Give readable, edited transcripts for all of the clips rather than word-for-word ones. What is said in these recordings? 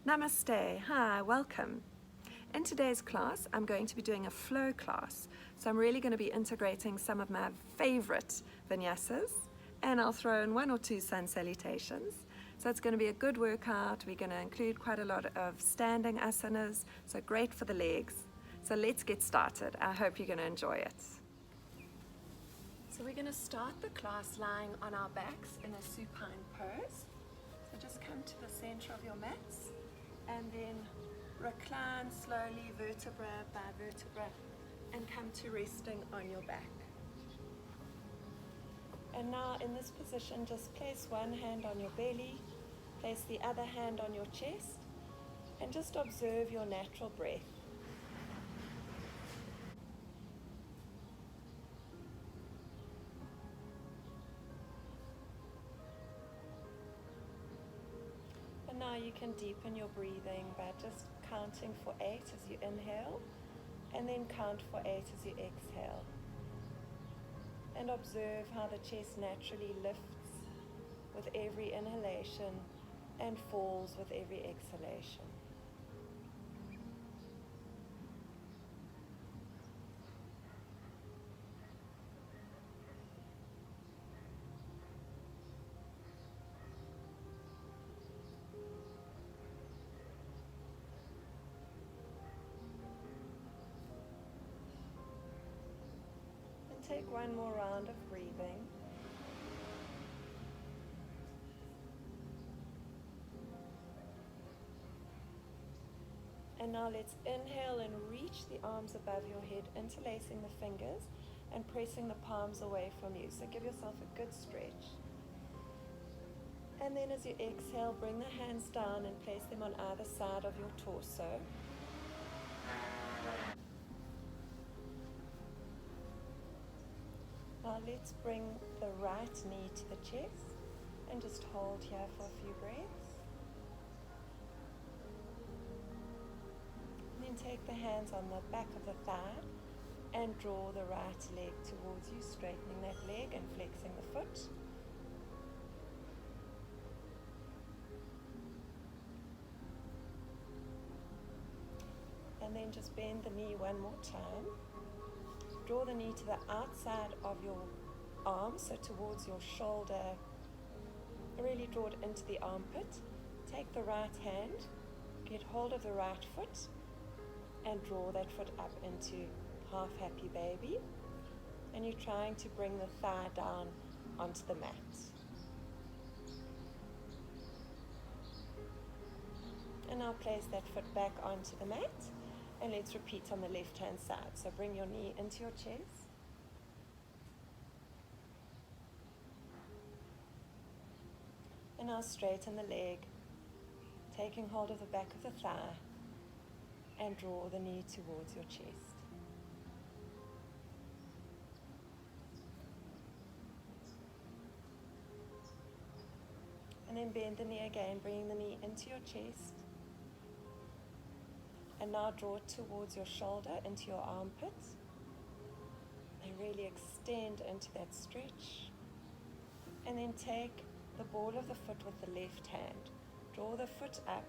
Namaste, hi, welcome. In today's class, I'm going to be doing a flow class. So I'm really going to be integrating some of my favorite vinyasas, and I'll throw in one or two sun salutations. So it's going to be a good workout. We're going to include quite a lot of standing asanas, so great for the legs. So let's get started. I hope you're going to enjoy it. So we're going to start the class lying on our backs in a supine pose. So just come to the center of your mats and then recline slowly vertebra by vertebra and come to resting on your back. And now in this position, just place one hand on your belly, place the other hand on your chest, and just observe your natural breath. And now you can deepen your breathing by just counting for 8 as you inhale, and then count for 8 as you exhale. And observe how the chest naturally lifts with every inhalation and falls with every exhalation. And take one more round of breathing. And now let's inhale and reach the arms above your head, interlacing the fingers and pressing the palms away from you. So give yourself a good stretch. And then as you exhale, bring the hands down and place them on either side of your torso. Now let's bring the right knee to the chest and just hold here for a few breaths. Then take the hands on the back of the thigh and draw the right leg towards you, straightening that leg and flexing the foot. And then just bend the knee one more time. Draw the knee to the outside of your arm, so towards your shoulder. Really draw it into the armpit. Take the right hand, get hold of the right foot, and draw that foot up into half happy baby. And you're trying to bring the thigh down onto the mat. And now place that foot back onto the mat. And let's repeat on the left hand side. So bring your knee into your chest. And now straighten the leg, taking hold of the back of the thigh, and draw the knee towards your chest. And then bend the knee again, bringing the knee into your chest. And now draw it towards your shoulder, into your armpit. And really extend into that stretch. And then take the ball of the foot with the left hand. Draw the foot up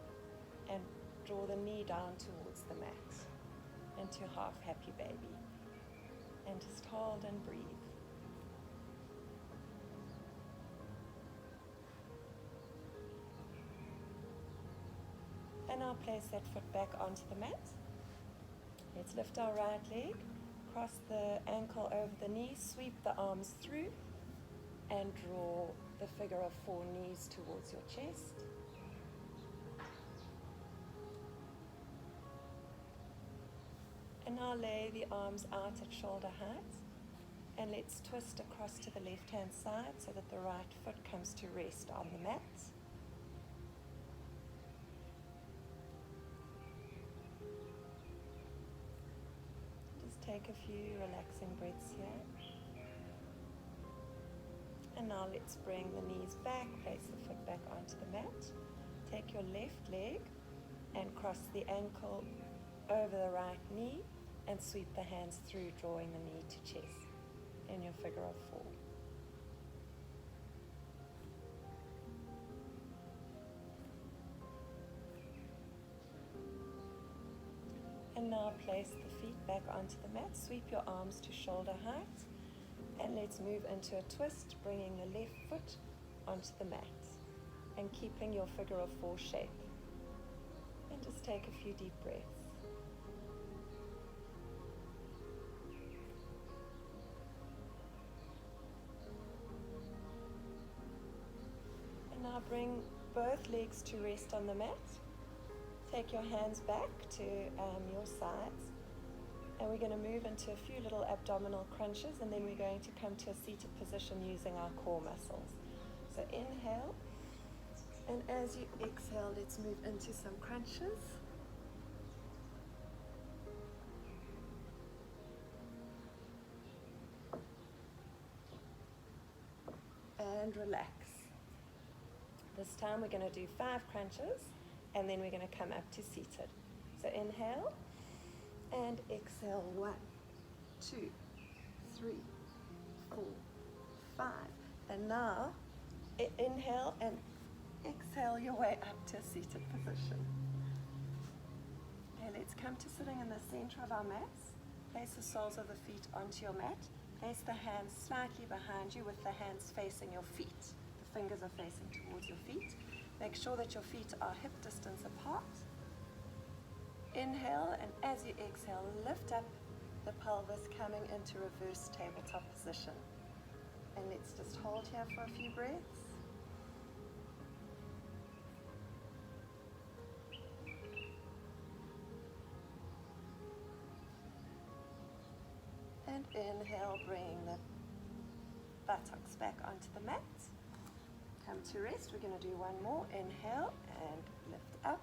and draw the knee down towards the mat into half happy baby. And just hold and breathe. And now place that foot back onto the mat. Let's lift our right leg, cross the ankle over the knee, sweep the arms through, and draw the figure of 4 knees towards your chest. And now lay the arms out at shoulder height, and let's twist across to the left hand side so that the right foot comes to rest on the mat. Take a few relaxing breaths here. And now let's bring the knees back, place the foot back onto the mat. Take your left leg and cross the ankle over the right knee and sweep the hands through, drawing the knee to chest in your figure of 4. now place the feet back onto the mat. Sweep your arms to shoulder height. And let's move into a twist, bringing the left foot onto the mat. And keeping your figure of four shape. And just take a few deep breaths. And now bring both legs to rest on the mat. Take your hands back to your sides. And we're going to move into a few little abdominal crunches, and then we're going to come to a seated position using our core muscles. So inhale, and as you exhale, let's move into some crunches. And relax. This time we're going to do 5 crunches, and then we're going to come up to seated. So inhale, and exhale. 1, 2, 3, 4, 5. And now inhale and exhale your way up to a seated position. Okay, let's come to sitting in the center of our mats. Place the soles of the feet onto your mat. Place the hands slightly behind you with the hands facing your feet. The fingers are facing towards your feet. Make sure that your feet are hip distance apart. Inhale, and as you exhale, lift up the pelvis, coming into reverse tabletop position. And let's just hold here for a few breaths. And inhale, bring the buttocks back onto the mat. Come to rest. We're going to do one more. Inhale and lift up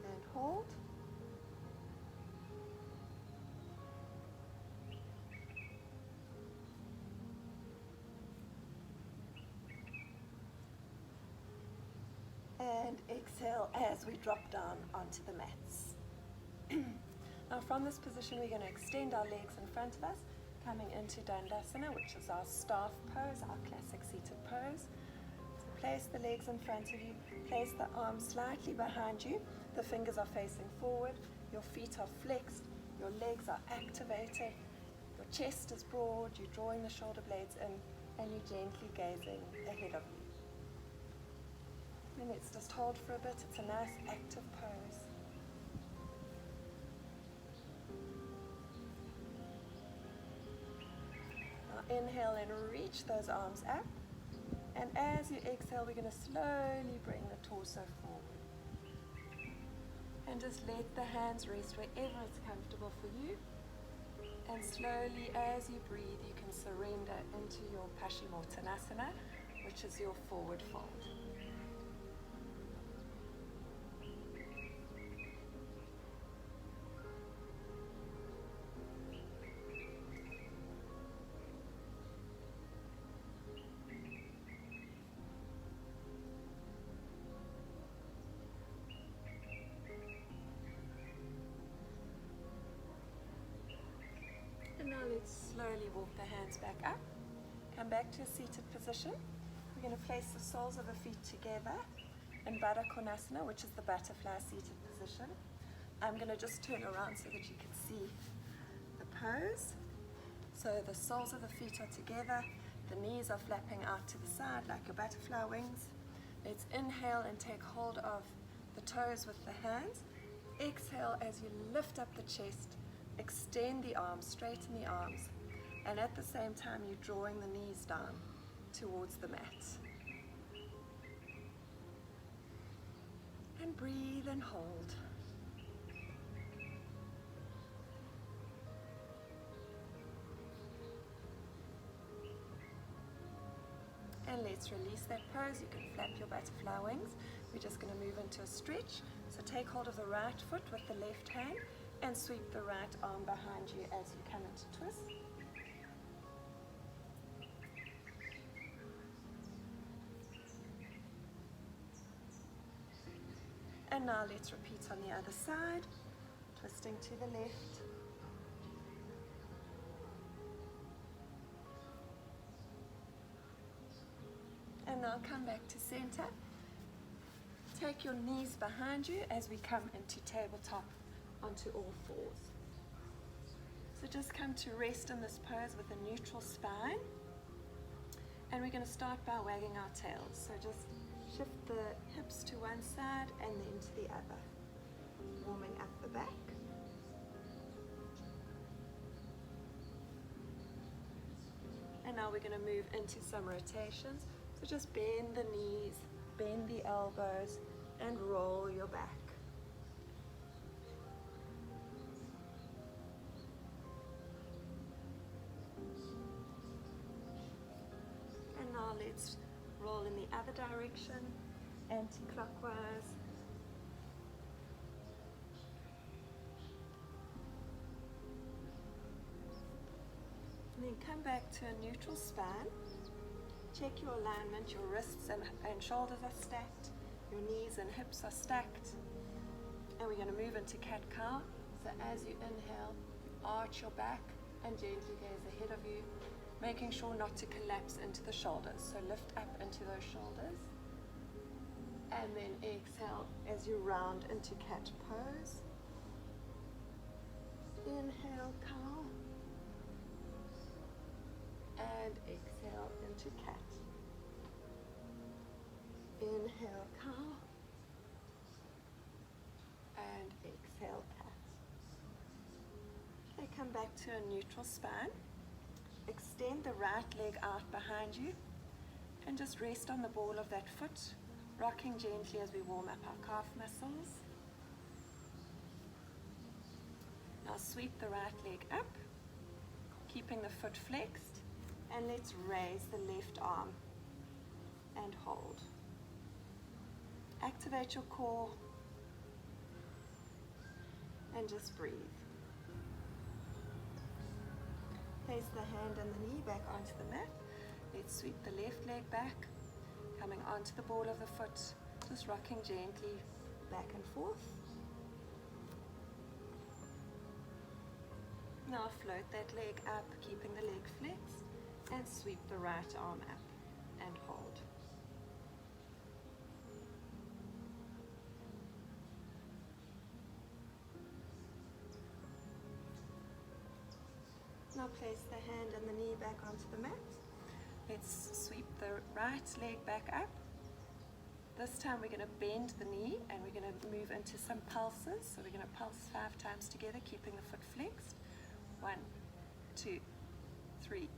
and hold. And exhale as we drop down onto the mats. Now from this position we're going to extend our legs in front of us, coming into Dandasana, which is our staff pose, our classic seated pose. So place the legs in front of you, place the arms slightly behind you, the fingers are facing forward, your feet are flexed, your legs are activated, your chest is broad, you're drawing the shoulder blades in, and you're gently gazing ahead of you. And let's just hold for a bit. It's a nice active pose. Now inhale and reach those arms up. And as you exhale, we're going to slowly bring the torso forward. And just let the hands rest wherever it's comfortable for you. And slowly, as you breathe, you can surrender into your Paschimottanasana, which is your forward fold. And now let's slowly walk the hands back up. Come back to a seated position. We're going to place the soles of the feet together in Baddha Konasana, which is the butterfly seated position. I'm going to just turn around so that you can see the pose. So the soles of the feet are together, the knees are flapping out to the side like your butterfly wings. Let's inhale and take hold of the toes with the hands. Exhale as you lift up the chest, extend the arms, straighten the arms, and at the same time you're drawing the knees down towards the mat. And breathe and hold. And let's release that pose. You can flap your butterfly wings. We're just going to move into a stretch. So take hold of the right foot with the left hand and sweep the right arm behind you as you come into twist. And now let's repeat on the other side, twisting to the left. And now come back to center. Take your knees behind you as we come into tabletop onto all fours. So just come to rest in this pose with a neutral spine. And we're going to start by wagging our tails. So just shift the hips to one side and then to the other, warming up the back. And now we're going to move into some rotations. So just bend the knees, bend the elbows, and roll your back. And now let's roll in the other direction, anti-clockwise. And then come back to a neutral spine. Check your alignment, your wrists and shoulders are stacked, your knees and hips are stacked. And we're going to move into cat-cow. So as you inhale, arch your back and gently gaze ahead of you, making sure not to collapse into the shoulders. So lift up into those shoulders. And then exhale as you round into cat pose. Inhale, cow. And exhale into cat. Inhale, cow. And exhale, cat. Okay, come back to a neutral spine. Extend the right leg out behind you and just rest on the ball of that foot, rocking gently as we warm up our calf muscles. Now sweep the right leg up, keeping the foot flexed, and let's raise the left arm and hold. Activate your core and just breathe. Place the hand and the knee back onto the mat. Let's sweep the left leg back, coming onto the ball of the foot, just rocking gently back and forth. Now float that leg up, keeping the leg flexed, and sweep the right arm up and hold. Now place the hand and the knee back onto the mat. Let's sweep the right leg back up. This time we're going to bend the knee and we're going to move into some pulses. So we're going to pulse 5 times together, keeping the foot flexed. 1, 2, 3,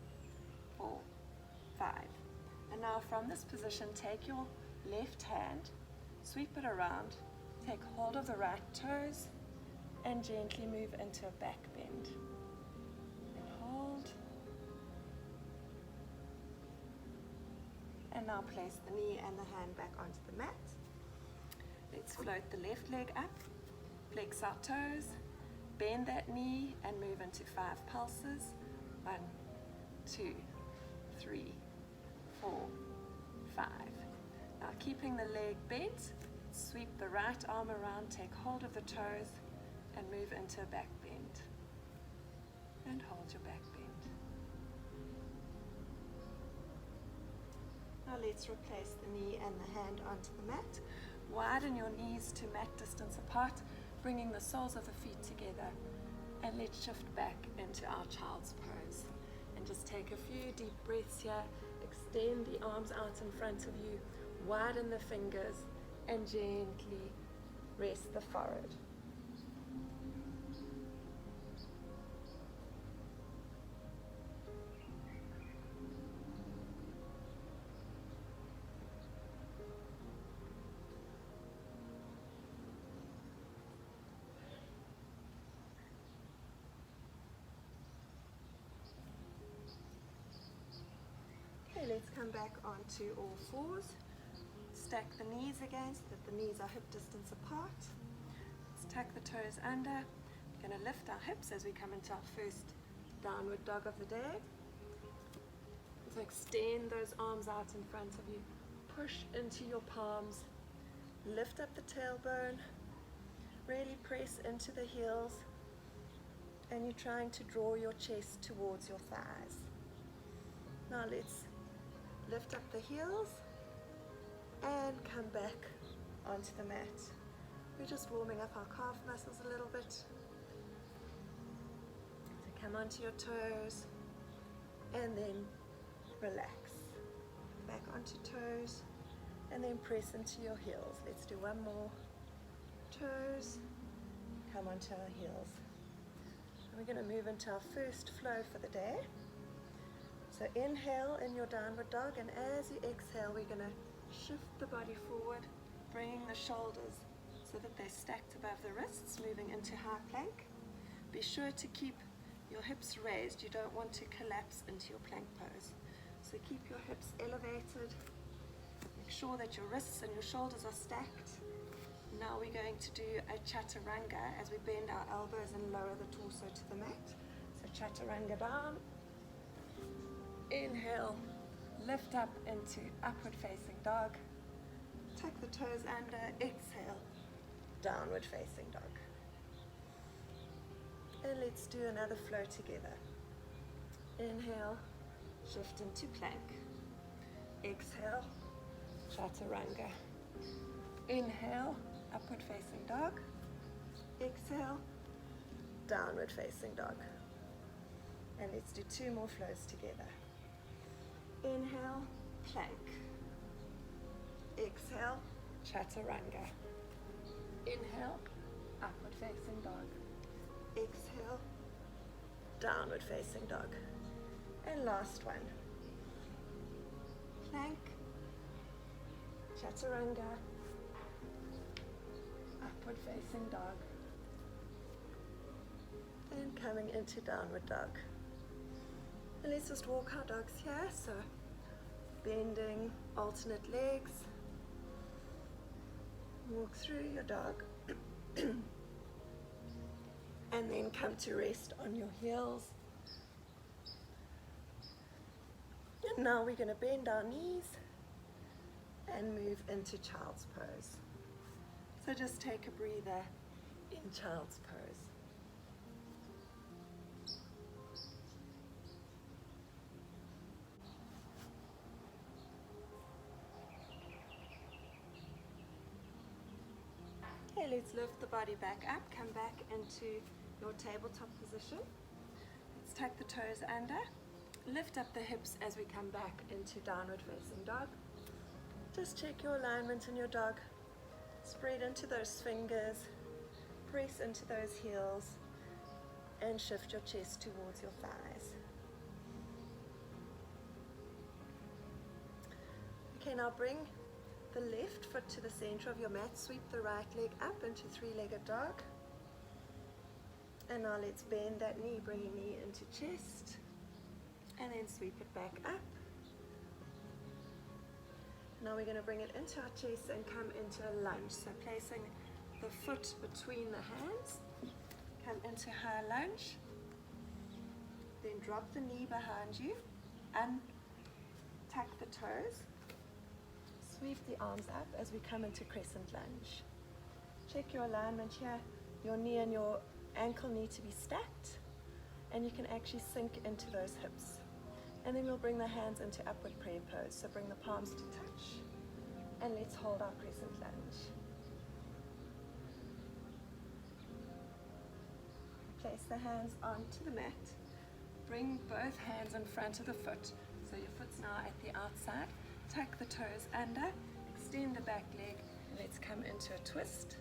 4, 5. And now from this position, take your left hand, sweep it around, take hold of the right toes, and gently move into a back bend. And hold. And now place the knee and the hand back onto the mat. Let's float the left leg up, flex our toes, bend that knee and move into 5 pulses. 1, 2, 3, 4, 5. Now keeping the leg bent, sweep the right arm around, take hold of the toes and move into a back bend. And hold your back bend. Now let's replace the knee and the hand onto the mat. Widen your knees to mat distance apart, bringing the soles of the feet together. And let's shift back into our child's pose. And just take a few deep breaths here. Extend the arms out in front of you. Widen the fingers and gently rest the forehead. Okay, let's come back onto all fours. Stack the knees again so that the knees are hip distance apart. Let's tuck the toes under. We're going to lift our hips as we come into our first downward dog of the day. So extend those arms out in front of you. Push into your palms. Lift up the tailbone. Really press into the heels. And you're trying to draw your chest towards your thighs. Now let's lift up the heels and come back onto the mat. We're just warming up our calf muscles a little bit. So come onto your toes and then relax. Back onto toes and then press into your heels. Let's do one more. Toes, come onto our heels. And we're going to move into our first flow for the day. So inhale in your downward dog, and as you exhale, we're going to shift the body forward, bringing the shoulders so that they're stacked above the wrists, moving into high plank. Be sure to keep your hips raised. You don't want to collapse into your plank pose. So keep your hips elevated. Make sure that your wrists and your shoulders are stacked. Now we're going to do a chaturanga as we bend our elbows and lower the torso to the mat. So chaturanga down. Inhale, lift up into upward facing dog. Tuck the toes under, exhale, downward facing dog. And let's do another flow together. Inhale, shift into plank. Exhale, chaturanga. Inhale, upward facing dog. Exhale, downward facing dog. And let's do two more flows together. Inhale, plank. Exhale, chaturanga. Inhale, upward facing dog. Exhale, downward facing dog. And last one. Plank, chaturanga, upward facing dog. And coming into downward dog. And let's just walk our dogs here. So bending alternate legs. Walk through your dog. And then come to rest on your heels. And now we're going to bend our knees and move into child's pose. So just take a breather in child's pose. Okay, let's lift the body back up, come back into your tabletop position. Let's tuck the toes under, lift up the hips as we come back into downward facing dog. Just check your alignment in your dog. Spread into those fingers, press into those heels, and shift your chest towards your thighs. Okay, now bring the left foot to the center of your mat, sweep the right leg up into three-legged dog. And now let's bend that knee, bring your knee into chest, and then sweep it back up. Now we're going to bring it into our chest and come into a lunge. So placing the foot between the hands, come into high lunge, then drop the knee behind you, untuck the toes, sweep the arms up as we come into crescent lunge. Check your alignment here. Your knee and your ankle need to be stacked, and you can actually sink into those hips. And then we'll bring the hands into upward prayer pose. So bring the palms to touch, and let's hold our crescent lunge. Place the hands onto the mat. Bring both hands in front of the foot. So your foot's now at the outside. Tuck the toes under, extend the back leg. Let's come into a twist.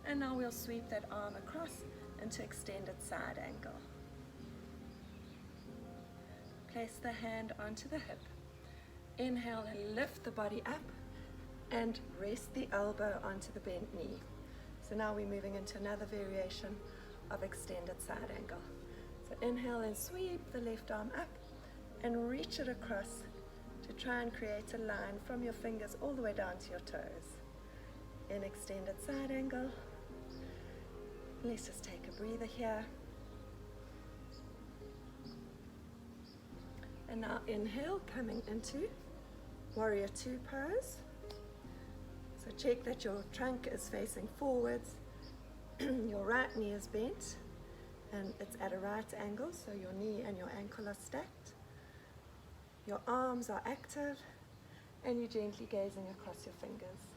And now we'll sweep that arm across into extended side angle. Place the hand onto the hip. Inhale and lift the body up and rest the elbow onto the bent knee. So now we're moving into another variation of extended side angle. So inhale and sweep the left arm up and reach it across to try and create a line from your fingers all the way down to your toes. In extended side angle. Let's just take a breather here. And now inhale, coming into warrior two pose. So check that your trunk is facing forwards, your right knee is bent, and it's at a right angle, so your knee and your ankle are stacked. Your arms are active, and you're gently gazing across your fingers.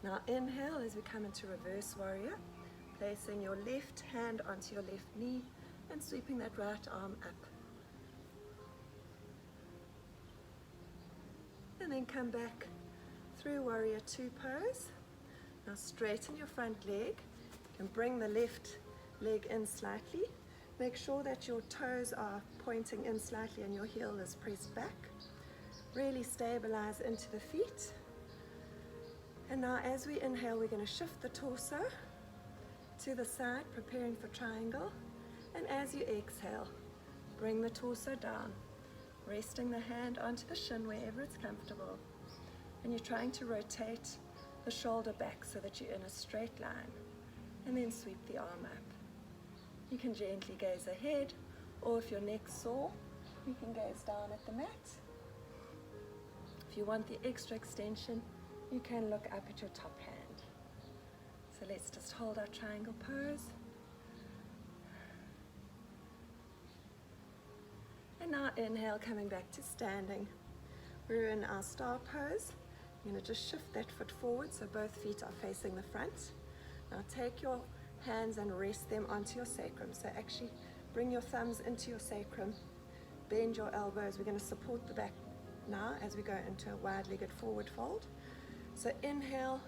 Now inhale as we come into reverse warrior, placing your left hand onto your left knee and sweeping that right arm up. And then come back through warrior two pose. Now straighten your front leg. You can bring the left leg in slightly. Make sure that your toes are pointing in slightly and your heel is pressed back. Really stabilize into the feet. And now as we inhale, we're going to shift the torso to the side, preparing for triangle. And as you exhale, bring the torso down, resting the hand onto the shin wherever it's comfortable. And you're trying to rotate the shoulder back so that you're in a straight line. And then sweep the arm up. You can gently gaze ahead, or if your neck's sore, you can gaze down at the mat. If you want the extra extension, you can look up at your top hand. So let's just hold our triangle pose. And now inhale, coming back to standing. We're in our star pose. You're going to just shift that foot forward so both feet are facing the front. Now take your hands and rest them onto your sacrum. So actually bring your thumbs into your sacrum, bend your elbows. We're going to support the back now as we go into a wide-legged forward fold. So inhale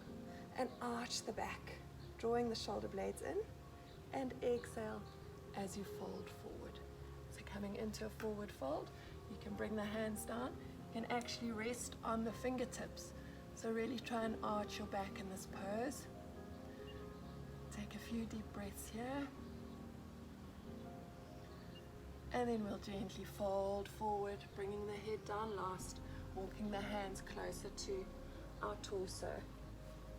and arch the back, drawing the shoulder blades in, and exhale as you fold forward. So coming into a forward fold, you can bring the hands down. You can actually rest on the fingertips. So really try and arch your back in this pose. Take a few deep breaths here. And then we'll gently fold forward, bringing the head down last, walking the hands closer to our torso.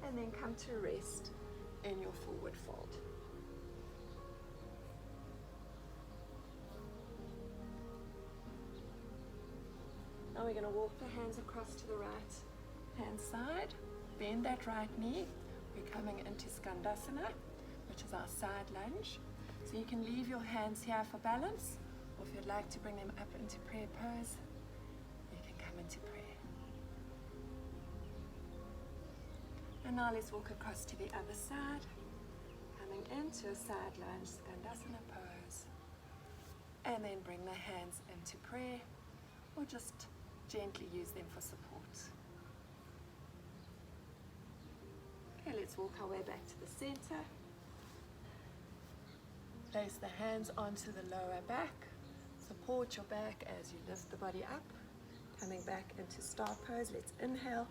And then come to rest in your forward fold. Now we're going to walk the hands across to the right hand side. Bend that right knee. We're coming into Skandasana, which is our side lunge. So you can leave your hands here for balance, or if you'd like to bring them up into prayer pose, you can come into prayer. And now let's walk across to the other side, coming into a side lunge, Skandasana pose. And then bring the hands into prayer, or just gently use them for support. Okay, let's walk our way back to the center. Place the hands onto the lower back. Support your back as you lift the body up. Coming back into star pose, let's inhale,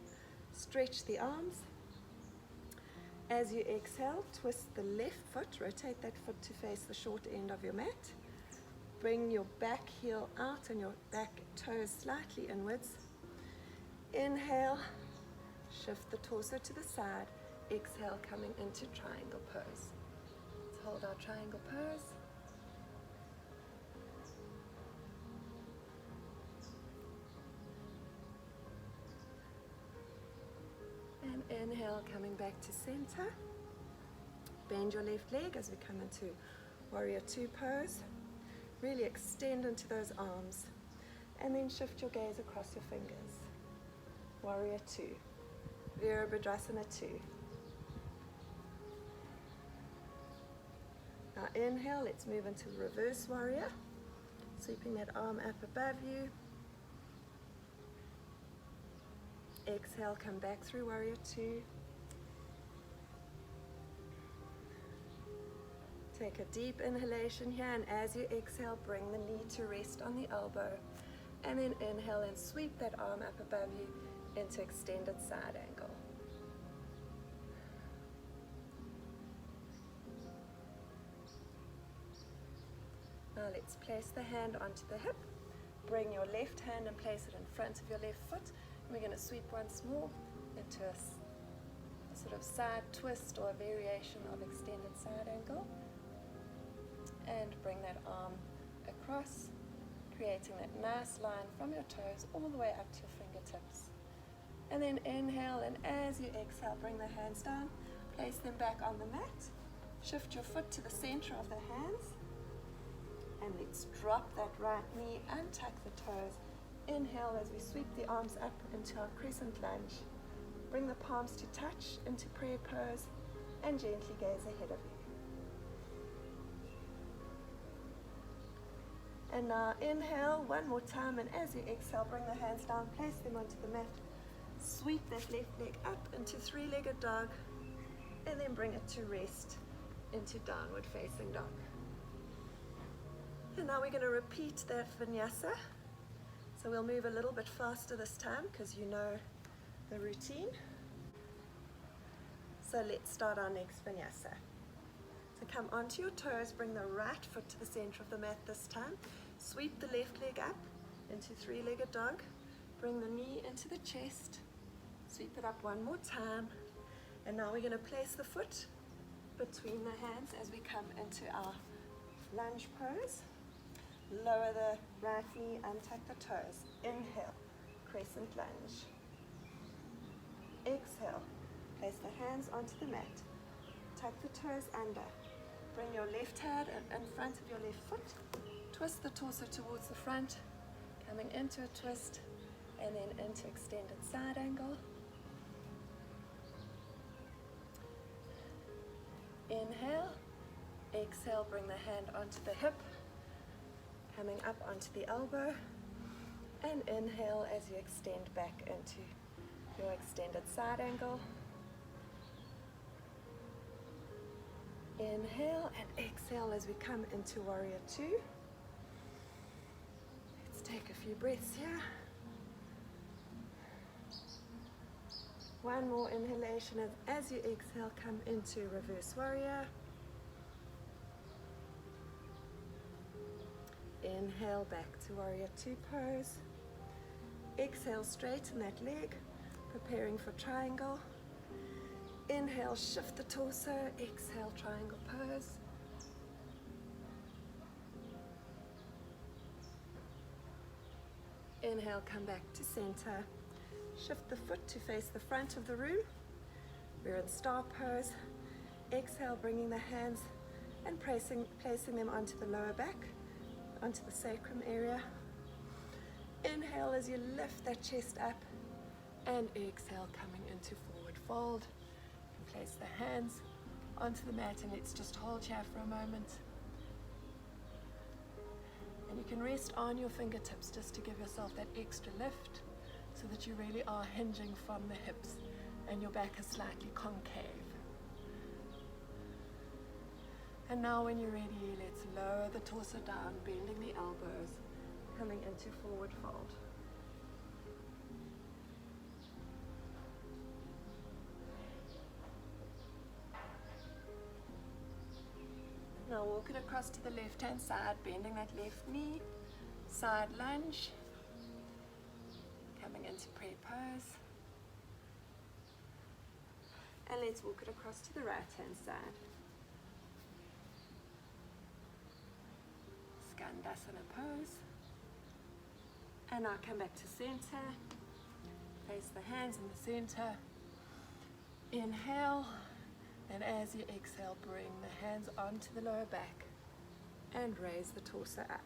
stretch the arms. As you exhale, twist the left foot, rotate that foot to face the short end of your mat. Bring your back heel out and your back toes slightly inwards. Inhale, shift the torso to the side. Exhale, coming into triangle pose. Let's hold our triangle pose. And inhale, coming back to center. Bend your left leg as we come into warrior two pose. Really extend into those arms. And then shift your gaze across your fingers. Warrior two. Virabhadrasana two. Now inhale, let's move into reverse warrior. Sweeping that arm up above you. Exhale, come back through warrior two. Take a deep inhalation here, and as you exhale, bring the knee to rest on the elbow. And then inhale and sweep that arm up above you into extended side angle. Now let's place the hand onto the hip. Bring your left hand and place it in front of your left foot. And we're going to sweep once more into a sort of side twist or a variation of extended side angle. And bring that arm across, creating that nice line from your toes all the way up to your fingertips. And then inhale, and as you exhale, bring the hands down, place them back on the mat. Shift your foot to the center of the hands. And let's drop that right knee, untuck the toes. Inhale as we sweep the arms up into our crescent lunge. Bring the palms to touch into prayer pose and gently gaze ahead of you. And now inhale one more time, and as you exhale, bring the hands down, place them onto the mat. Sweep that left leg up into three-legged dog, and then bring it to rest into downward facing dog. And now we're going to repeat that vinyasa. So we'll move a little bit faster this time because you know the routine. So let's start our next vinyasa. So come onto your toes, bring the right foot to the center of the mat this time. Sweep the left leg up into three-legged dog. Bring the knee into the chest. Sweep it up one more time. And now we're going to place the foot between the hands as we come into our lunge pose. Lower the right knee, untuck the toes. Inhale, crescent lunge. Exhale, place the hands onto the mat. Tuck the toes under. Bring your left hand in front of your left foot. Twist the torso towards the front, coming into a twist and then into extended side angle. Inhale, exhale, bring the hand onto the hip, coming up onto the elbow, and inhale as you extend back into your extended side angle. Inhale and exhale as we come into warrior two. Let's take a few breaths here. One more inhalation, and as you exhale, come into reverse warrior. Inhale back to warrior two pose. Exhale, straighten that leg, preparing for triangle. Inhale, shift the torso. Exhale, triangle pose. Inhale, come back to center. Shift the foot to face the front of the room. We're in star pose. Exhale, bringing the hands and placing them onto the lower back, onto the sacrum area. Inhale as you lift that chest up, and exhale, coming into forward fold. You can place the hands onto the mat, and let's just hold here for a moment. And you can rest on your fingertips just to give yourself that extra lift, so that you really are hinging from the hips and your back is slightly concave. And now when you're ready, let's lower the torso down, bending the elbows, coming into forward fold. Now walking across to the left hand side, bending that left knee, side lunge. Coming into prayer pose. And let's walk it across to the right hand side. Skandasana pose. And now come back to center. Place the hands in the center. Inhale. And as you exhale, bring the hands onto the lower back and raise the torso up.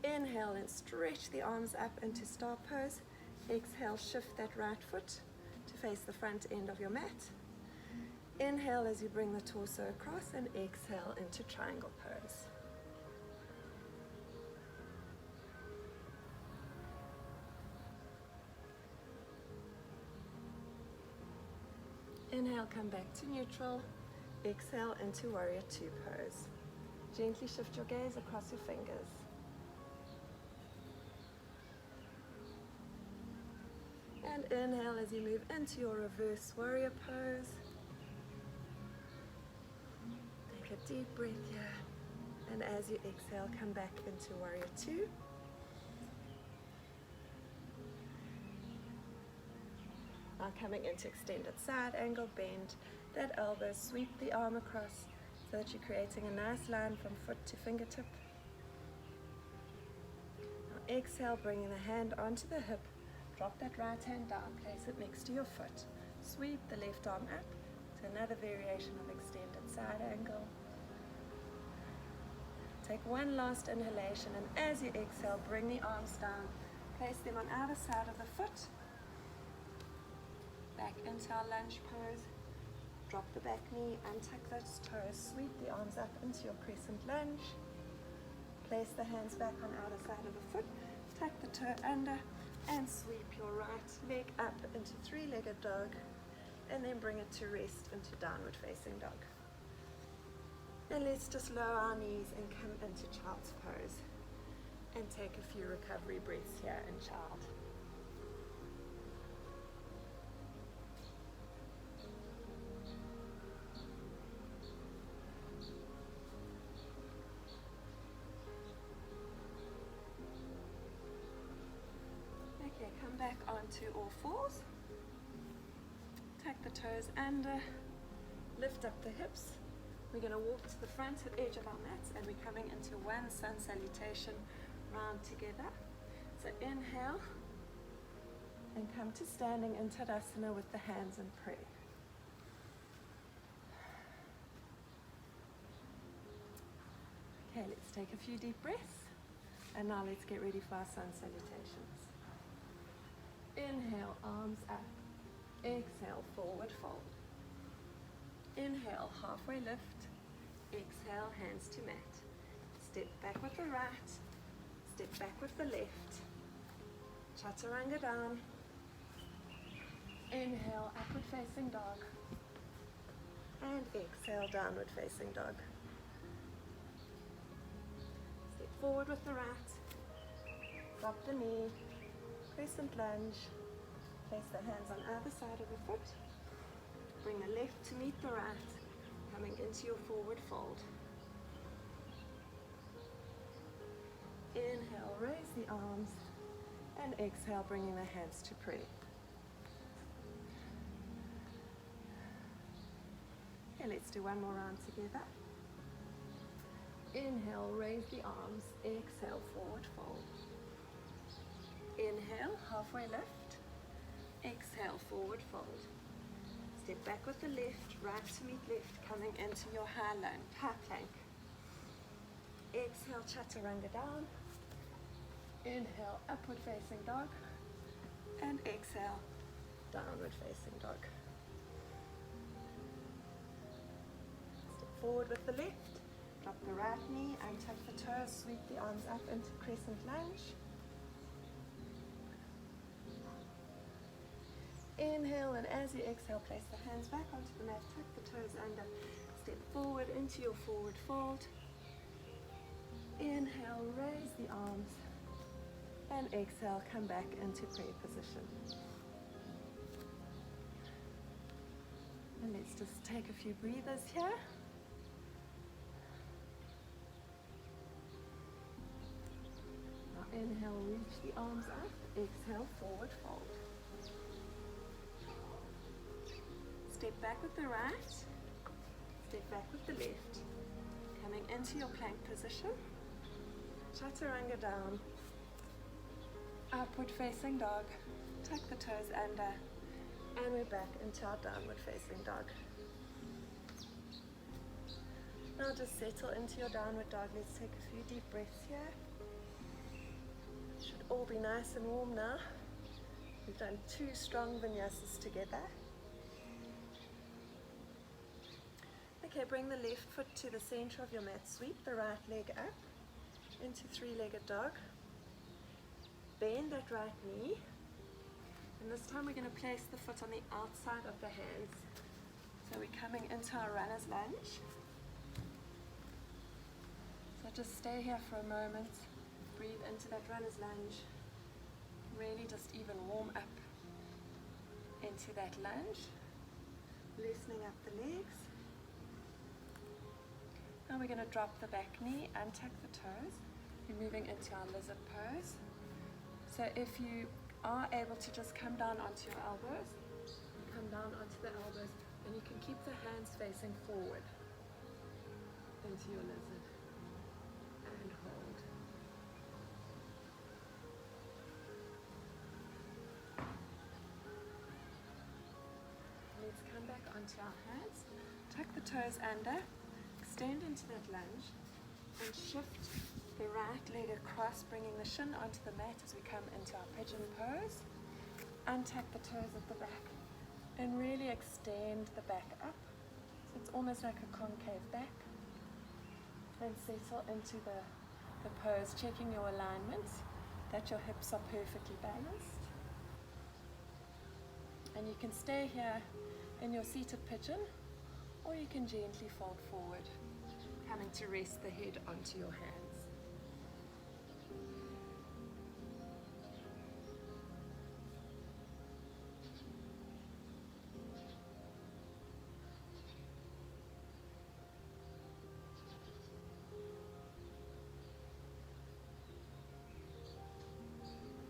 Inhale and stretch the arms up into star pose. Exhale, shift that right foot to face the front end of your mat. Inhale as you bring the torso across, and exhale into triangle pose. Inhale, come back to neutral. Exhale into warrior two pose. Gently shift your gaze across your fingers. And inhale as you move into your reverse warrior pose. Take a deep breath here. And as you exhale, come back into warrior two. Now coming into extended side angle, bend that elbow, sweep the arm across so that you're creating a nice line from foot to fingertip. Now exhale, bringing the hand onto the hip. Drop that right hand down, place it next to your foot. Sweep the left arm up to another variation of extended side angle. Take one last inhalation, and as you exhale, bring the arms down. Place them on either side of the foot. into our lunge pose. Drop the back knee, untuck those toes, sweep the arms up into your crescent lunge. Place the hands back on either side of the foot, tuck the toe under, and sweep your right leg up into three-legged dog, and then bring it to rest into downward facing dog. And let's just lower our knees and come into child's pose, and take a few recovery breaths here in child. Okay, come back onto all fours. Tuck the toes under, lift up the hips. We're going to walk to the front edge of our mats, and we're coming into one sun salutation round together. So inhale and come to standing in Tadasana with the hands in prayer. Okay, let's take a few deep breaths, and now let's get ready for our sun salutations. Inhale, arms up. Exhale, forward fold. Inhale, halfway lift. Exhale, hands to mat. Step back with the right. Step back with the left. Chaturanga down. Inhale, upward facing dog. And exhale, downward facing dog. Step forward with the right. Drop the knee. Crescent lunge. Place the hands on either side of the foot. Bring the left to meet the right, coming into your forward fold. Inhale, raise the arms, and exhale, bringing the hands to prayer. Okay, let's do one more round together. Inhale, raise the arms, exhale, forward fold. Inhale, halfway lift. Exhale, forward fold. Step back with the left, right to meet left, coming into your high plank. Exhale, chaturanga down. Inhale, upward facing dog. And exhale, downward facing dog. Step forward with the left, drop the right knee, untuck the toes, sweep the arms up into crescent lunge. Inhale, and as you exhale, place the hands back onto the mat, tuck the toes under, step forward into your forward fold. Inhale, raise the arms, and exhale, come back into prayer position. And let's just take a few breathers here. Now inhale, reach the arms up, exhale, forward fold. Step back with the right, step back with the left, coming into your plank position, chaturanga down, upward facing dog, tuck the toes under, and we're back into our downward facing dog. Now just settle into your downward dog. Let's take a few deep breaths here. Should all be nice and warm now. We've done 2 strong vinyasas together. Okay, bring the left foot to the center of your mat. Sweep the right leg up into three-legged dog. Bend that right knee. And this time we're going to place the foot on the outside of the hands. So we're coming into our runner's lunge. So just stay here for a moment. Breathe into that runner's lunge. Really just even warm up into that lunge. Loosening up the legs. Now we're going to drop the back knee, untuck the toes. We're moving into our lizard pose. So if you are able to just come down onto your elbows, come down onto the elbows, and you can keep the hands facing forward into your lizard and hold. Let's come back onto our hands, tuck the toes under, extend into that lunge, and shift the right leg across, bringing the shin onto the mat as we come into our pigeon pose. Untuck the toes at the back, and really extend the back up. So it's almost like a concave back. And settle into the pose, checking your alignment, that your hips are perfectly balanced. And you can stay here in your seated pigeon, or you can gently fold forward, coming to rest the head onto your hands.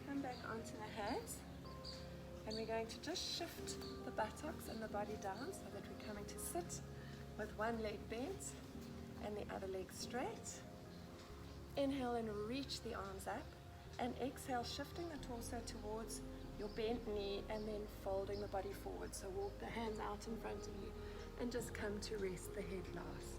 Come back onto the hands, and we're going to just shift the buttocks and the body down so that we're coming to sit with one leg bent and the other leg straight. Inhale and reach the arms up, and exhale, shifting the torso towards your bent knee and then folding the body forward. So walk the hands out in front of you and just come to rest the head last.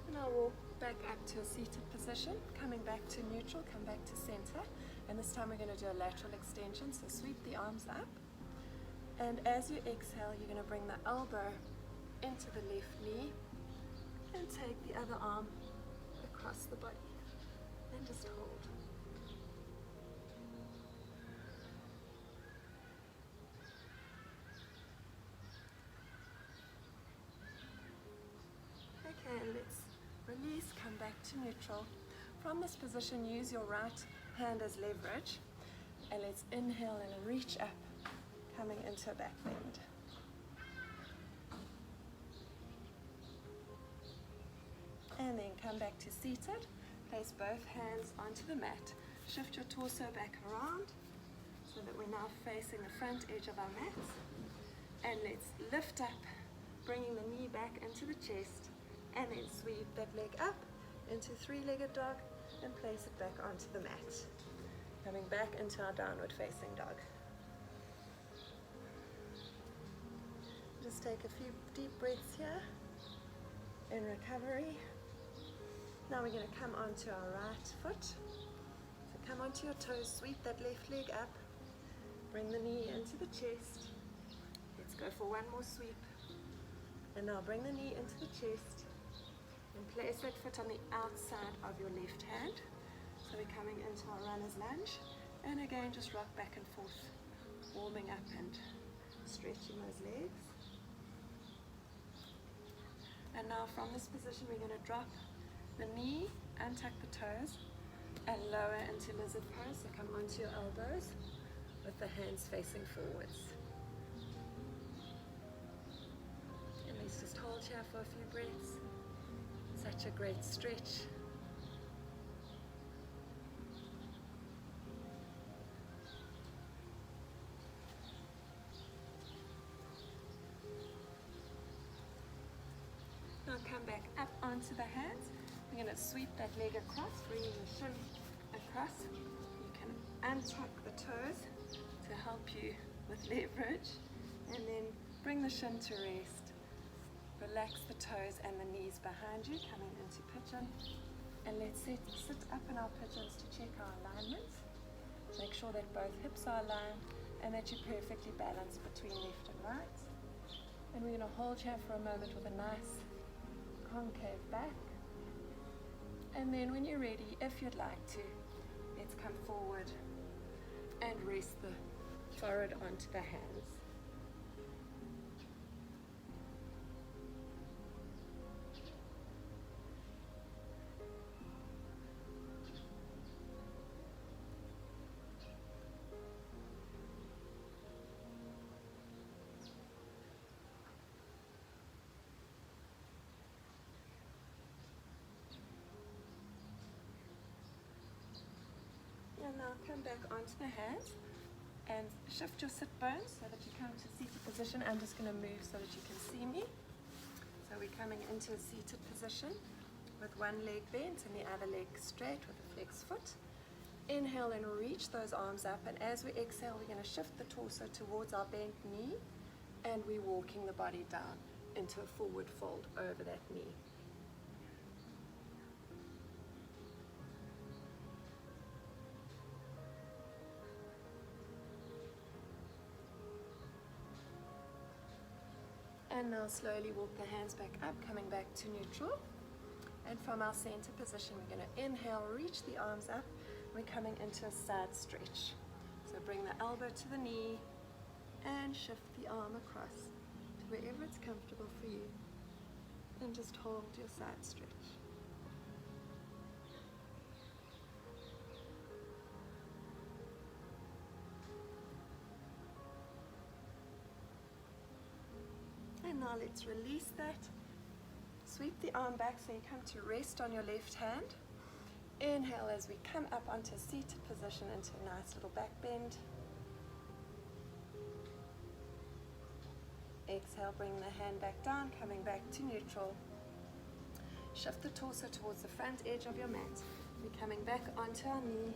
And I'll walk back up to a seated position, coming back to neutral, come back to center. And this time we're going to do a lateral extension, so sweep the arms up. And as you exhale, you're going to bring the elbow into the left knee and take the other arm across the body and just hold. Okay, and let's release, come back to neutral. From this position, use your right hand as leverage, and let's inhale and reach up, coming into a back bend. And then come back to seated, place both hands onto the mat, shift your torso back around so that we're now facing the front edge of our mat, and let's lift up, bringing the knee back into the chest, and then sweep that leg up into three-legged dog and place it back onto the mat. Coming back into our downward facing dog. Just take a few deep breaths here in recovery. Now we're going to come onto our right foot. So come onto your toes, sweep that left leg up, bring the knee into the chest. Let's go for one more sweep. And now bring the knee into the chest and place that foot on the outside of your left hand. So we're coming into our runner's lunge, and again just rock back and forth, warming up and stretching those legs. And now from this position we're going to drop the knee, untuck the toes, and lower into lizard pose. So come onto your elbows with the hands facing forwards. And let's just hold here for a few breaths. Such a great stretch. Now come back up onto the hands. We're going to sweep that leg across, bringing the shin across. You can untuck the toes to help you with leverage, and then bring the shin to rest. Relax the toes and the knees behind you, coming into pigeon. And let's sit up in our pigeons to check our alignment. Make sure that both hips are aligned and that you're perfectly balanced between left and right. And we're going to hold here for a moment with a nice concave back. And then when you're ready, if you'd like to, let's come forward and rest the forehead onto the hands. And now come back onto the hands and shift your sit bones so that you come to seated position. I'm just going to move so that you can see me. So we're coming into a seated position with one leg bent and the other leg straight with a flexed foot. Inhale and reach those arms up, and as we exhale we're going to shift the torso towards our bent knee, and we're walking the body down into a forward fold over that knee. And now slowly walk the hands back up, coming back to neutral. And from our center position, we're going to inhale, reach the arms up. We're coming into a side stretch. So bring the elbow to the knee and shift the arm across to wherever it's comfortable for you. And just hold your side stretch. And now let's release that. Sweep the arm back so you come to rest on your left hand. Inhale as we come up onto a seated position into a nice little back bend. Exhale, bring the hand back down, coming back to neutral. Shift the torso towards the front edge of your mat. We're coming back onto our knee,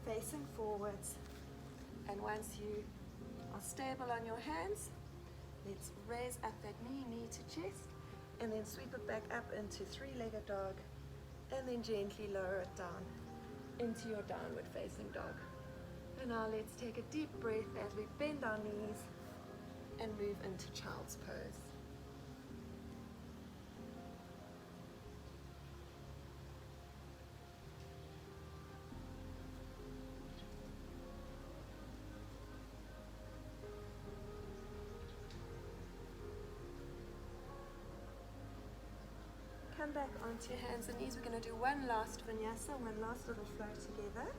facing forwards. And once you are stable on your hands, let's raise up that knee, knee to chest, and then sweep it back up into three-legged dog, and then gently lower it down into your downward facing dog. And now let's take a deep breath as we bend our knees and move into child's pose. Come back onto your hands and knees. We're going to do one last vinyasa, one last little flow together.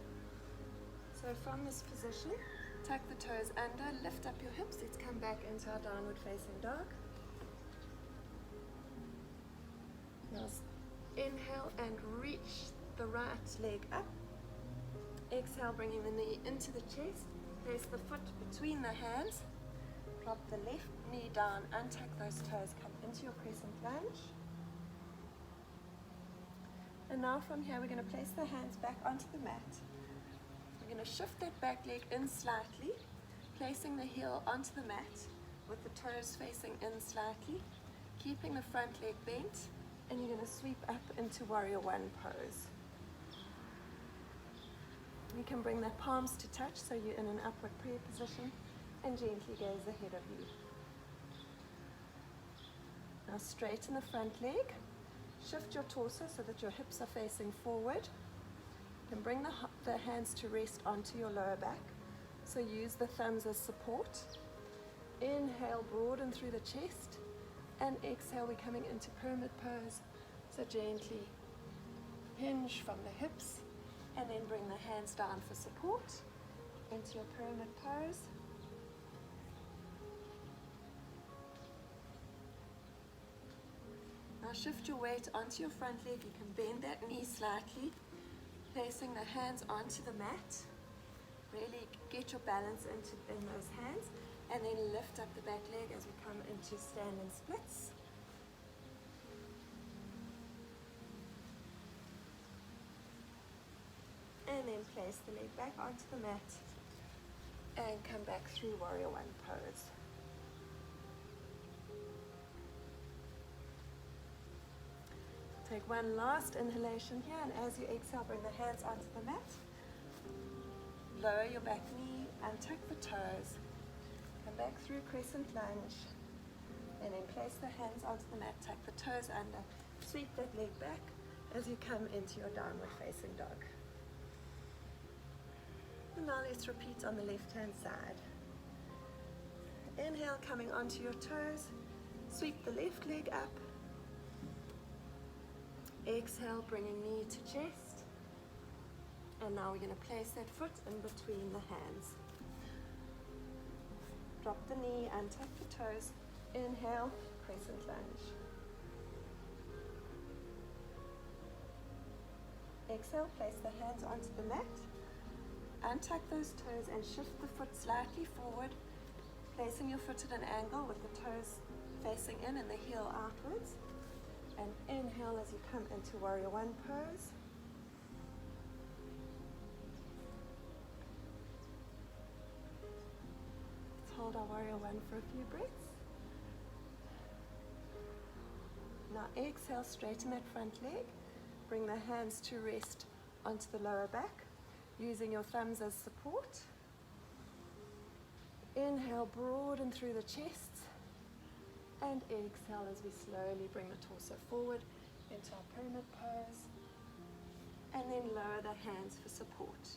So from this position, tuck the toes under, lift up your hips. Let's come back into our downward facing dog. Now inhale and reach the right leg up. Exhale, bringing the knee into the chest. Place the foot between the hands. Drop the left knee down, untuck those toes, come into your crescent lunge. And now from here, we're going to place the hands back onto the mat. We're going to shift that back leg in slightly, placing the heel onto the mat with the toes facing in slightly, keeping the front leg bent, and you're going to sweep up into warrior one pose. You can bring the palms to touch so you're in an upward prayer position and gently gaze ahead of you. Now straighten the front leg. Shift your torso so that your hips are facing forward. You can bring the hands to rest onto your lower back. So use the thumbs as support. Inhale, broaden through the chest. And exhale, we're coming into pyramid pose. So gently hinge from the hips. And then bring the hands down for support into your pyramid pose. Now shift your weight onto your front leg. You can bend that knee slightly, placing the hands onto the mat. Really get your balance in those hands, and then lift up the back leg as we come into standing splits. And then place the leg back onto the mat and come back through warrior one pose. Take one last inhalation here, and as you exhale, bring the hands onto the mat. Lower your back knee, untuck the toes, come back through crescent lunge, and then place the hands onto the mat, tuck the toes under, sweep that leg back as you come into your downward facing dog. And now let's repeat on the left hand side. Inhale, coming onto your toes, sweep the left leg up. Exhale, bringing knee to chest. And now we're going to place that foot in between the hands. Drop the knee, untuck the toes. Inhale, crescent lunge. Exhale, place the hands onto the mat. Untuck those toes and shift the foot slightly forward, placing your foot at an angle with the toes facing in and the heel outwards. And inhale as you come into warrior one pose. Let's hold our warrior one for a few breaths. Now exhale, straighten that front leg. Bring the hands to rest onto the lower back, using your thumbs as support. Inhale, broaden through the chest. And exhale as we slowly bring the torso forward into our pyramid pose. And then lower the hands for support.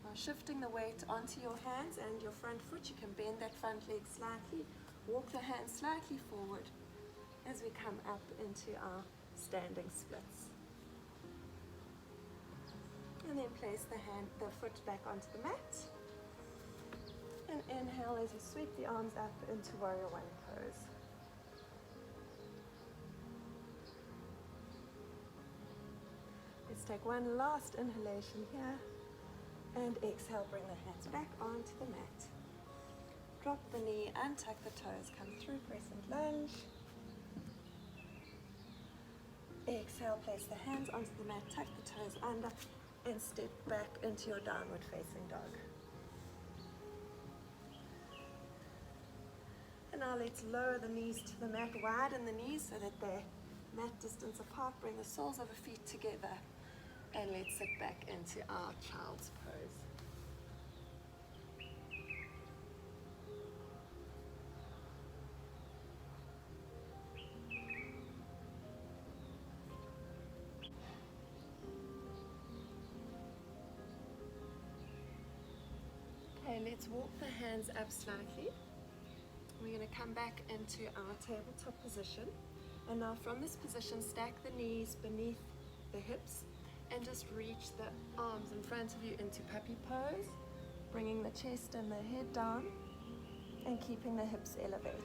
Now shifting the weight onto your hands and your front foot, you can bend that front leg slightly, walk the hands slightly forward as we come up into our standing splits. And then place the foot back onto the mat. And inhale as you sweep the arms up into Warrior One pose. Let's take one last inhalation here. And exhale, bring the hands back onto the mat. Drop the knee, untuck the toes, come through crescent lunge. Exhale, place the hands onto the mat, tuck the toes under, and step back into your downward facing dog. And now let's lower the knees to the mat, widen the knees so that they're mat distance apart, bring the soles of the feet together, and let's sit back into our child's pose. Okay, let's walk the hands up slightly. We're going to come back into our tabletop position. And now from this position, stack the knees beneath the hips and just reach the arms in front of you into puppy pose, bringing the chest and the head down and keeping the hips elevated.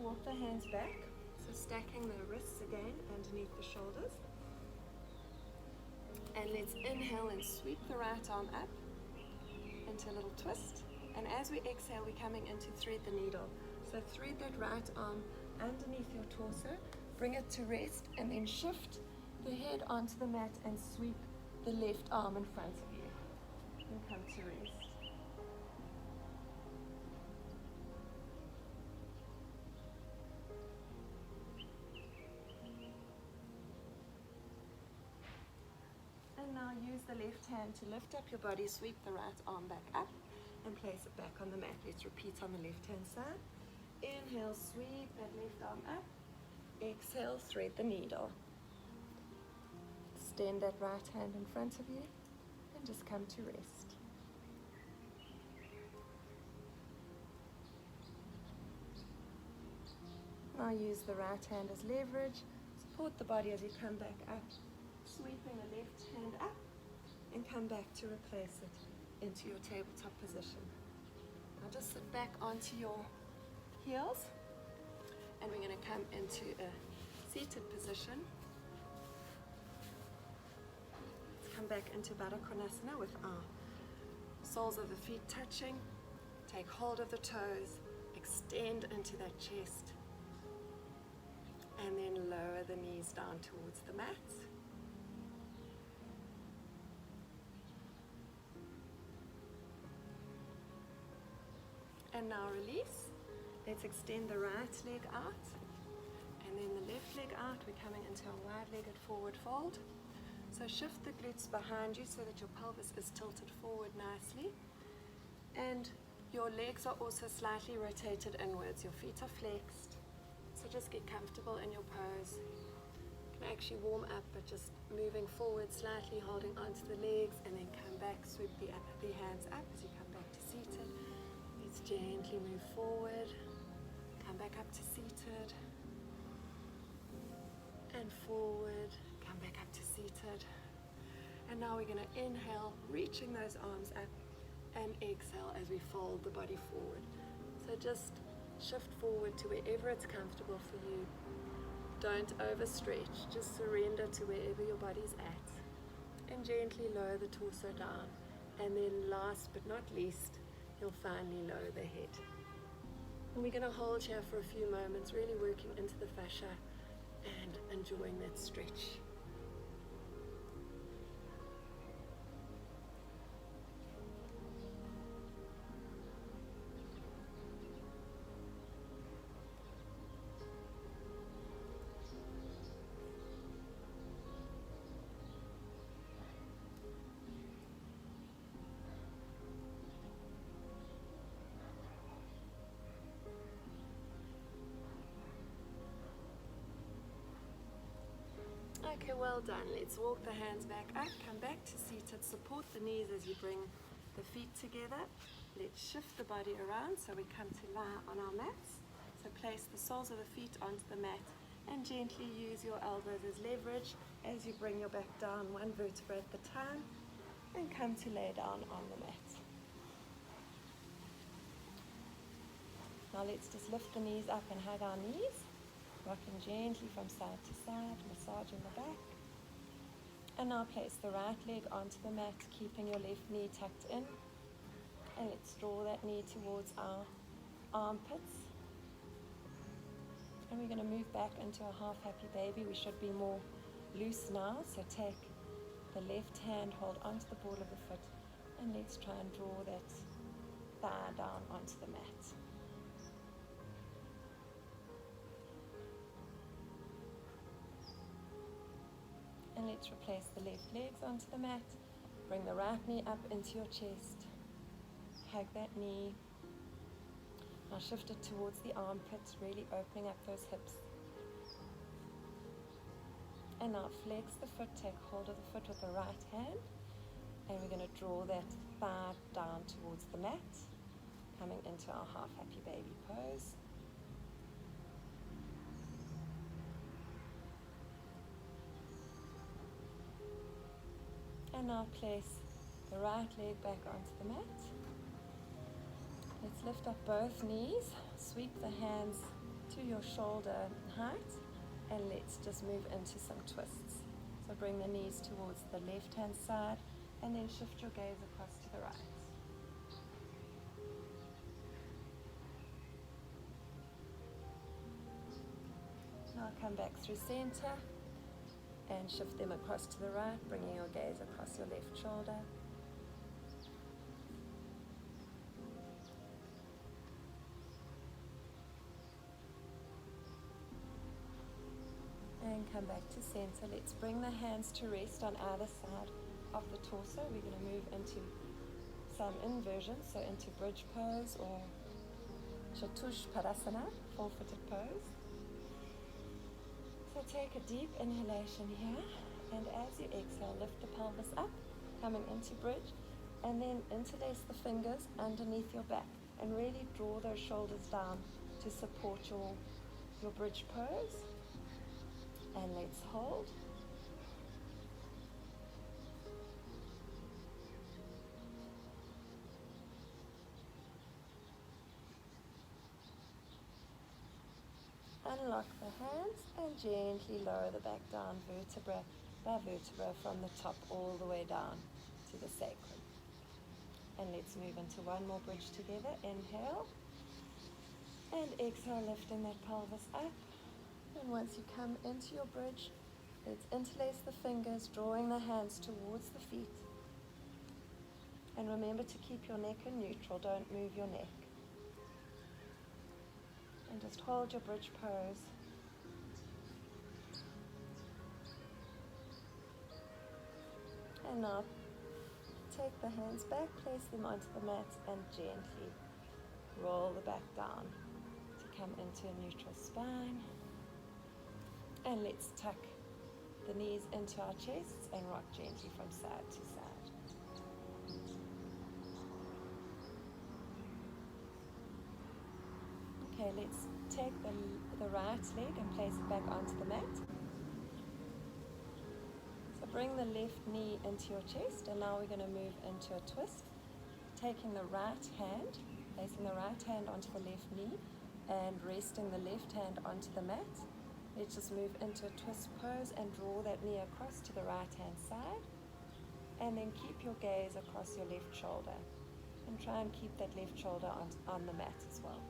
Walk the hands back, so stacking the wrists again underneath the shoulders. And let's inhale and sweep the right arm up into a little twist. And as we exhale, we're coming into thread the needle. So thread that right arm underneath your torso, bring it to rest, and then shift the head onto the mat and sweep the left arm in front of you. And come to rest. Now use the left hand to lift up your body, sweep the right arm back up and place it back on the mat. Let's repeat on the left hand side. Inhale, sweep that left arm up. Exhale, thread the needle. Extend that right hand in front of you and just come to rest. Now use the right hand as leverage. Support the body as you come back up. Sweeping the left hand up and come back to replace it into your tabletop position. Now just sit back onto your heels and we're going to come into a seated position. Let's come back into Baddha Konasana with our soles of the feet touching. Take hold of the toes, extend into that chest, and then lower the knees down towards the mat. And now release. Let's extend the right leg out and then the left leg out. We're coming into a wide-legged forward fold. So shift the glutes behind you so that your pelvis is tilted forward nicely. And your legs are also slightly rotated inwards. Your feet are flexed. So just get comfortable in your pose. You can actually warm up, but just moving forward slightly, holding onto the legs, and then come back, sweep the hands up as you come back to seated. Let's gently move forward, come back up to seated, and forward, come back up to seated. And now we're going to inhale, reaching those arms up, and exhale as we fold the body forward. So just shift forward to wherever it's comfortable for you. Don't overstretch, just surrender to wherever your body's at. And gently lower the torso down. And then last but not least, you'll finally lower the head. And we're going to hold here for a few moments, really working into the fascia and enjoying that stretch. Okay, well done. Let's walk the hands back up, come back to seated, support the knees as you bring the feet together. Let's shift the body around so we come to lie on our mats. So place the soles of the feet onto the mat and gently use your elbows as leverage as you bring your back down one vertebra at a time and come to lay down on the mat. Now let's just lift the knees up and hug our knees, rocking gently from side to side, massaging the back. And now place the right leg onto the mat, keeping your left knee tucked in. And let's draw that knee towards our armpits. And we're going to move back into a half happy baby. We should be more loose now. So take the left hand, hold onto the ball of the foot, and let's try and draw that thigh down onto the mat. And let's replace the left legs onto the mat. Bring the right knee up into your chest. Hug that knee. Now shift it towards the armpits, really opening up those hips. And now flex the foot, take hold of the foot with the right hand. And we're going to draw that thigh down towards the mat, coming into our half happy baby pose. And now place the right leg back onto the mat. Let's lift up both knees, sweep the hands to your shoulder height, and let's just move into some twists. So bring the knees towards the left hand side and then shift your gaze across to the right. Now come back through center and shift them across to the right, bringing your gaze across your left shoulder. And come back to center. Let's bring the hands to rest on either side of the torso. We're going to move into some inversions, so into bridge pose or Chatuspadasana, four-footed pose. So take a deep inhalation here, and as you exhale, lift the pelvis up, coming into bridge, and then interlace the fingers underneath your back and really draw those shoulders down to support your bridge pose. And let's hold. Unlock the hands and gently lower the back down vertebra by vertebra from the top all the way down to the sacrum. And let's move into one more bridge together. Inhale and exhale, lifting that pelvis up. And once you come into your bridge, let's interlace the fingers, drawing the hands towards the feet. And remember to keep your neck in neutral, don't move your neck. And just hold your bridge pose. And now take the hands back, place them onto the mat, and gently roll the back down to come into a neutral spine. And let's tuck the knees into our chests and rock gently from side to side. Okay, let's take the right leg and place it back onto the mat. So bring the left knee into your chest, and now we're going to move into a twist. Taking the right hand, placing the right hand onto the left knee and resting the left hand onto the mat. Let's just move into a twist pose and draw that knee across to the right hand side, and then keep your gaze across your left shoulder and try and keep that left shoulder on the mat as well.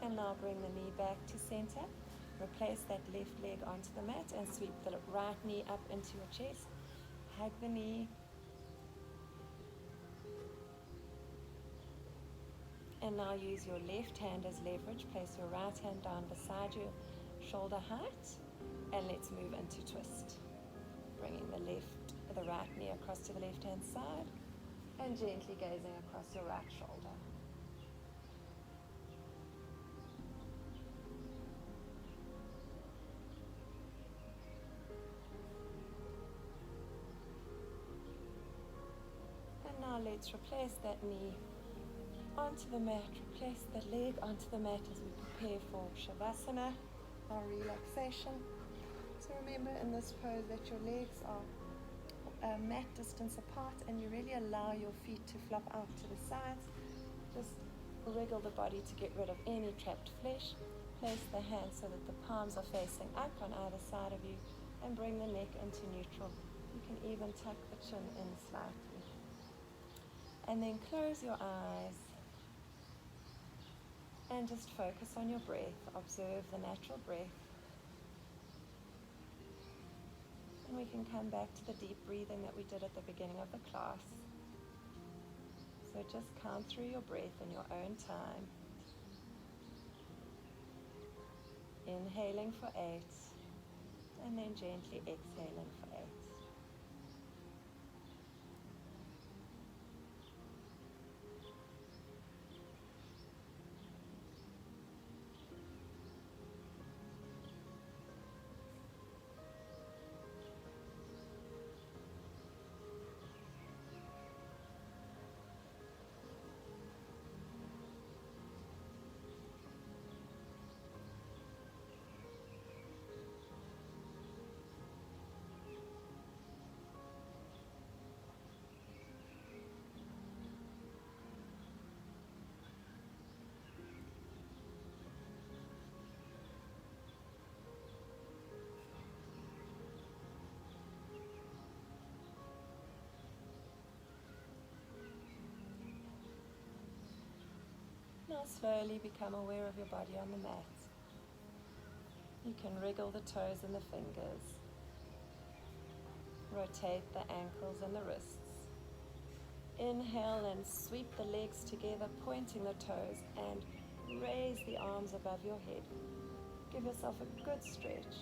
And now bring the knee back to center, replace that left leg onto the mat and sweep the right knee up into your chest. Hug the knee. And now use your left hand as leverage. Place your right hand down beside your shoulder height, and let's move into twist. Bringing the right knee across to the left hand side and gently gazing across your right shoulder. let's replace that knee onto the mat, replace the leg onto the mat as we prepare for Shavasana, our relaxation. So remember in this pose that your legs are mat distance apart, and you really allow your feet to flop out to the sides. Just wriggle the body to get rid of any trapped flesh. Place the hands so that the palms are facing up on either side of you, and bring the neck into neutral. You can even tuck the chin in slightly. And then close your eyes and just focus on your breath. Observe the natural breath. And we can come back to the deep breathing that we did at the beginning of the class. So just count through your breath in your own time. Inhaling for 8, and then gently exhaling for 8. Now slowly become aware of your body on the mat. You can wriggle the toes and the fingers. Rotate the ankles and the wrists. Inhale and sweep the legs together, pointing the toes, and raise the arms above your head. Give yourself a good stretch.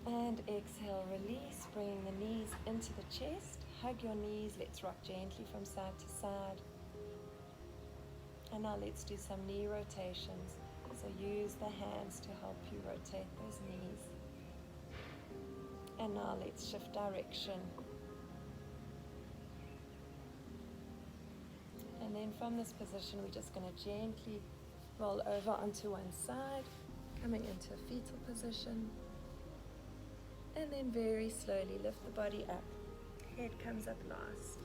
And exhale, release, bringing the knees into the chest. Hug your knees, let's rock gently from side to side. And now let's do some knee rotations. So use the hands to help you rotate those knees. And now let's shift direction. And then from this position, we're just going to gently roll over onto one side, coming into a fetal position. And then very slowly lift the body up. Head comes up last.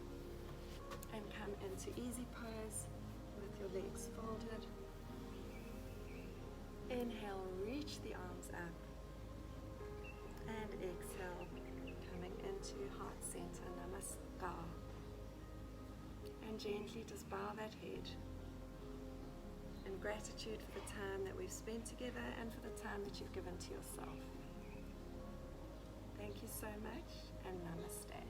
And come into easy pose with your legs folded. Inhale, reach the arms up. And exhale, coming into heart center, namaskar. And gently just bow that head in gratitude for the time that we've spent together and for the time that you've given to yourself. Thank you so much, and namaste.